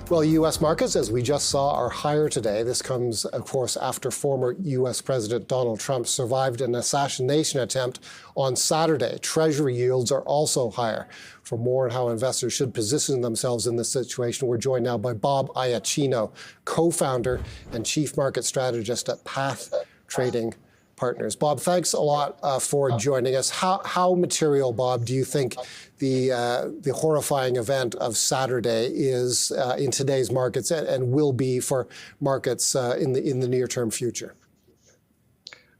Well, U.S. markets, as we just saw, are higher today. This comes, of course, after former U.S. President Donald Trump survived an assassination attempt on Saturday. Treasury yields are also higher. For more on how investors should position themselves in this situation, we're joined now by Bob Iaccino, co-founder and chief market strategist at Path Trading Partners. Bob, thanks a lot for joining us. How material, Bob, do you think the horrifying event of Saturday is in today's markets and will be for markets in the near-term future?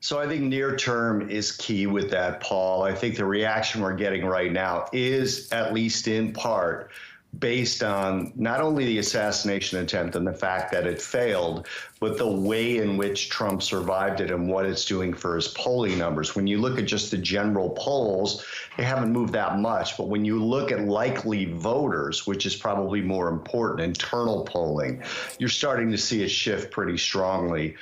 So I think near term is key with that, Paul. I think the reaction we're getting right now is, at least in part, based on not only the assassination attempt and the fact that it failed, but the way in which Trump survived it and what it's doing for his polling numbers. When you look at just the general polls, they haven't moved that much. But when you look at likely voters, which is probably more important, internal polling, you're starting to see a shift pretty strongly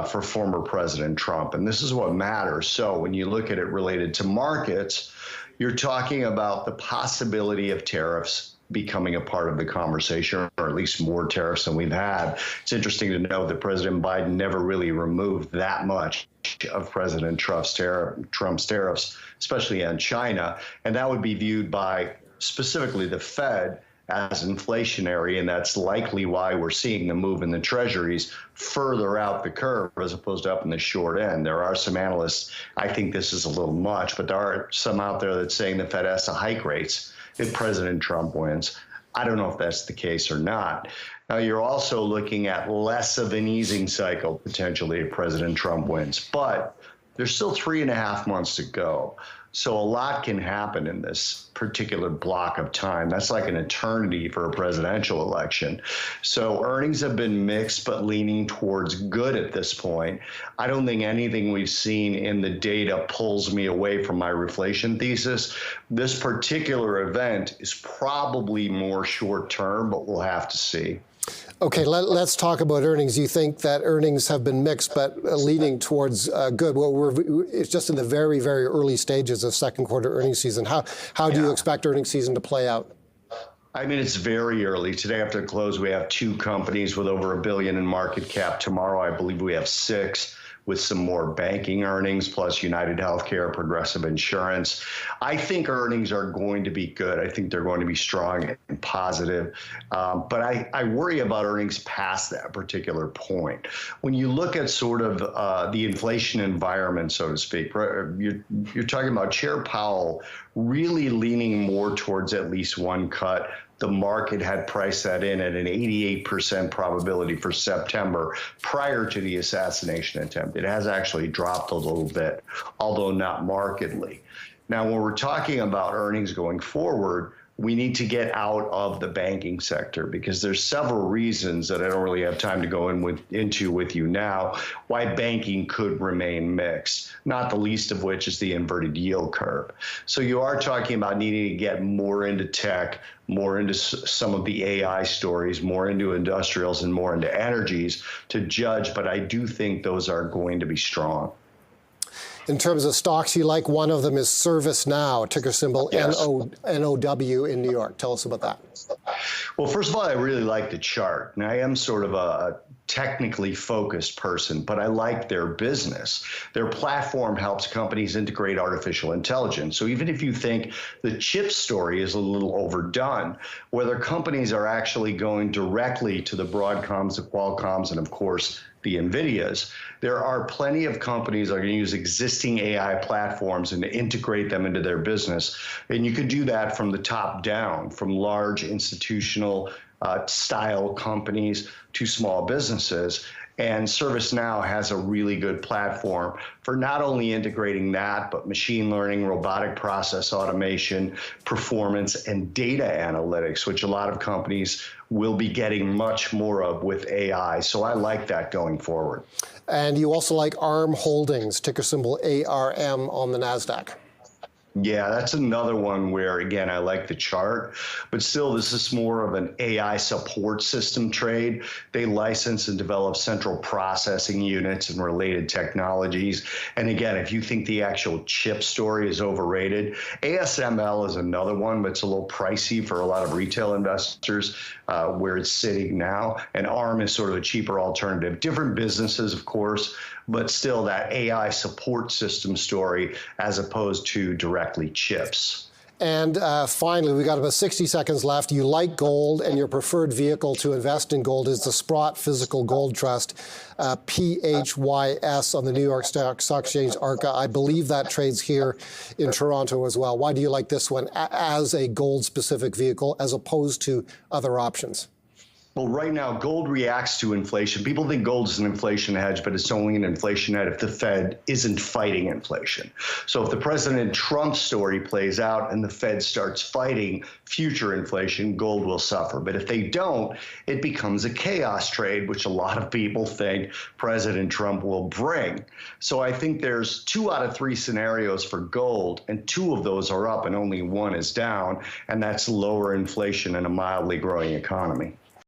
for former President Trump. And this is what matters. So when you look at it related to markets, you're talking about the possibility of tariffs becoming a part of the conversation, or at least more tariffs than we've had. It's interesting to note that President Biden never really removed that much of President Trump's tariffs, especially on China. And that would be viewed by specifically the Fed as inflationary, and that's likely why we're seeing the move in the treasuries further out the curve as opposed to up in the short end. There are some analysts, I think this is a little much, but there are some out there that's saying the Fed has to hike rates if President Trump wins. I don't know if that's the case or not. Now, you're also looking at less of an easing cycle potentially if President Trump wins, but there's still 3.5 months to go. So a lot can happen in this particular block of time. That's like an eternity for a presidential election. So earnings have been mixed, but leaning towards good at this point. I don't think anything we've seen in the data pulls me away from my reflation thesis. This particular event is probably more short term, but we'll have to see. Okay, let's talk about earnings. You think that earnings have been mixed, but leaning towards good. Well, it's just in the very, very early stages of second quarter earnings season. How do you expect earnings season to play out? I mean, it's very early. Today after the close, we have 2 companies with over $1 billion in market cap. Tomorrow, I believe we have 6. With some more banking earnings, plus United Healthcare, Progressive Insurance. I think earnings are going to be good. I think they're going to be strong and positive. But I worry about earnings past that particular point. When you look at sort of the inflation environment, so to speak, you're talking about Chair Powell really leaning more towards at least one cut. The market had priced that in at an 88% probability for September prior to the assassination attempt. It has actually dropped a little bit, although not markedly. Now, when we're talking about earnings going forward, we need to get out of the banking sector because there's several reasons that I don't really have time to go into with you now why banking could remain mixed, not the least of which is the inverted yield curve. So you are talking about needing to get more into tech, more into some of the AI stories, more into industrials and more into energies to judge, but I do think those are going to be strong. In terms of stocks you like, one of them is ServiceNow, ticker symbol Yes. NOW in New York. Tell us about that. Well, first of all, I really like the chart. And I am sort of a technically focused person, but I like their business. Their platform helps companies integrate artificial intelligence. So even if you think the chip story is a little overdone, whether companies are actually going directly to the Broadcoms, the Qualcomms, and of course, the NVIDIAs, there are plenty of companies that are going to use existing AI platforms and integrate them into their business. And you could do that from the top down, from large institutional style companies to small businesses. And ServiceNow has a really good platform for not only integrating that, but machine learning, robotic process automation, performance, and data analytics, which a lot of companies will be getting much more of with AI. So I like that going forward. And you also like ARM Holdings, ticker symbol ARM on the NASDAQ. Yeah, that's another one where, again, I like the chart, but still, this is more of an AI support system trade. They license and develop central processing units and related technologies. And again, if you think the actual chip story is overrated, ASML is another one, but it's a little pricey for a lot of retail investors where it's sitting now. And ARM is sort of a cheaper alternative. Different businesses, of course, but still that AI support system story as opposed to directly chips. And finally, we got about 60 seconds left. You like gold, and your preferred vehicle to invest in gold is the Sprott Physical Gold Trust, PHYS, on the New York Stock Exchange, ARCA. I believe that trades here in Toronto as well. Why do you like this one as a gold-specific vehicle as opposed to other options? Well, right now, gold reacts to inflation. People think gold is an inflation hedge, but it's only an inflation hedge if the Fed isn't fighting inflation. So if the President Trump story plays out and the Fed starts fighting future inflation, gold will suffer. But if they don't, it becomes a chaos trade, which a lot of people think President Trump will bring. So I think there's 2 out of 3 scenarios for gold, and 2 of those are up and only 1 is down, and that's lower inflation and a mildly growing economy.